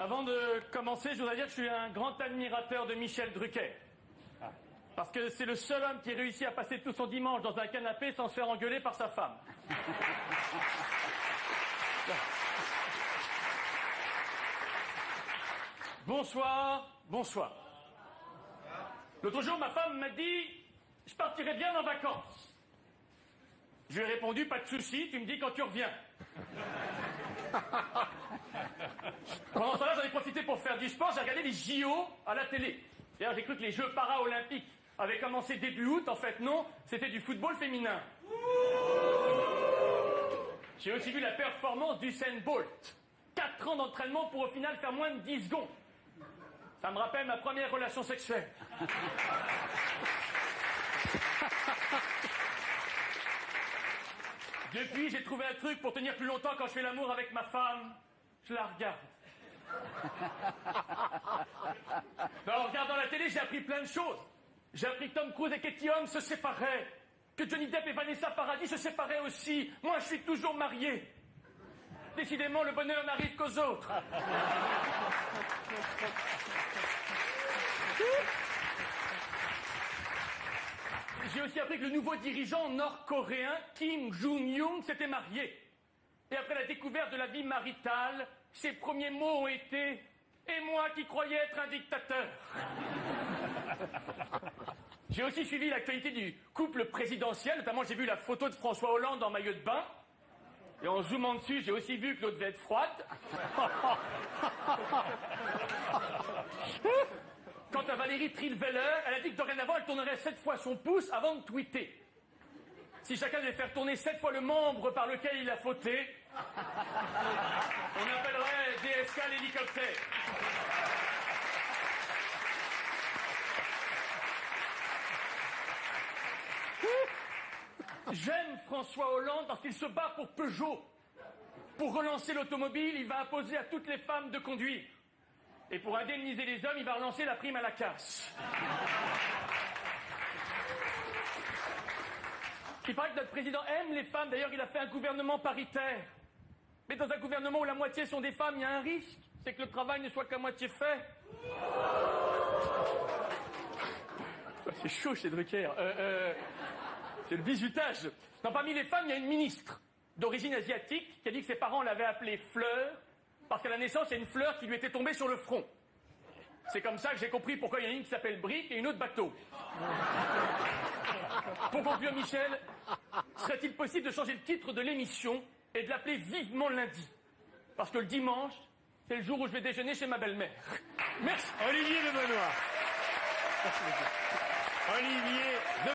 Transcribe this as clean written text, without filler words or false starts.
Avant de commencer, je voudrais dire que je suis un grand admirateur de Michel Drucker. Parce que c'est le seul homme qui réussit à passer tout son dimanche dans un canapé sans se faire engueuler par sa femme. Bonsoir, bonsoir. L'autre jour, ma femme m'a dit « Je partirai bien en vacances ». Je lui ai répondu « Pas de souci, tu me dis quand tu reviens ». Pendant ce temps-là, j'en ai profité pour faire du sport, j'ai regardé les JO à la télé. D'ailleurs, j'ai cru que les Jeux para-olympiques avaient commencé début août. En fait, non, c'était du football féminin. J'ai aussi vu la performance d'Usain Bolt. 4 ans d'entraînement pour au final faire moins de 10 secondes. Ça me rappelle ma première relation sexuelle. Depuis, j'ai trouvé un truc pour tenir plus longtemps quand je fais l'amour avec ma femme. Je la regarde. En regardant la télé, j'ai appris plein de choses. J'ai appris que Tom Cruise et Katie Holmes se séparaient. Que Johnny Depp et Vanessa Paradis se séparaient aussi. Moi, je suis toujours marié. Décidément, le bonheur n'arrive qu'aux autres. J'ai aussi appris que le nouveau dirigeant nord-coréen, Kim Jong-un, s'était marié. Et après la découverte de la vie maritale, ses premiers mots ont été « Et moi qui croyais être un dictateur ». J'ai aussi suivi l'actualité du couple présidentiel, notamment j'ai vu la photo de François Hollande en maillot de bain. Et en zoomant dessus, j'ai aussi vu que l'eau devait être froide. Quant à Valérie Trierweiler, elle a dit que dorénavant, elle tournerait 7 fois son pouce avant de tweeter. Si chacun devait faire tourner 7 fois le membre par lequel il a fauté, on appellerait DSK l'hélicoptère. J'aime François Hollande parce qu'il se bat pour Peugeot. Pour relancer l'automobile, il va imposer à toutes les femmes de conduire. Et pour indemniser les hommes, il va relancer la prime à la casse. Il paraît que notre président aime les femmes. D'ailleurs, il a fait un gouvernement paritaire. Mais dans un gouvernement où la moitié sont des femmes, il y a un risque. C'est que le travail ne soit qu'à moitié fait. C'est chaud chez Drucker. C'est le bizutage. Non, parmi les femmes, il y a une ministre d'origine asiatique qui a dit que ses parents l'avaient appelée Fleur parce qu'à la naissance, il y a une fleur qui lui était tombée sur le front. C'est comme ça que j'ai compris pourquoi il y en a une qui s'appelle Brique et une autre Bateau. Pour conclure, Michel, serait-il possible de changer le titre de l'émission et de l'appeler Vivement lundi? Parce que le dimanche, c'est le jour où je vais déjeuner chez ma belle-mère. Merci. Olivier de Benoît. Olivier de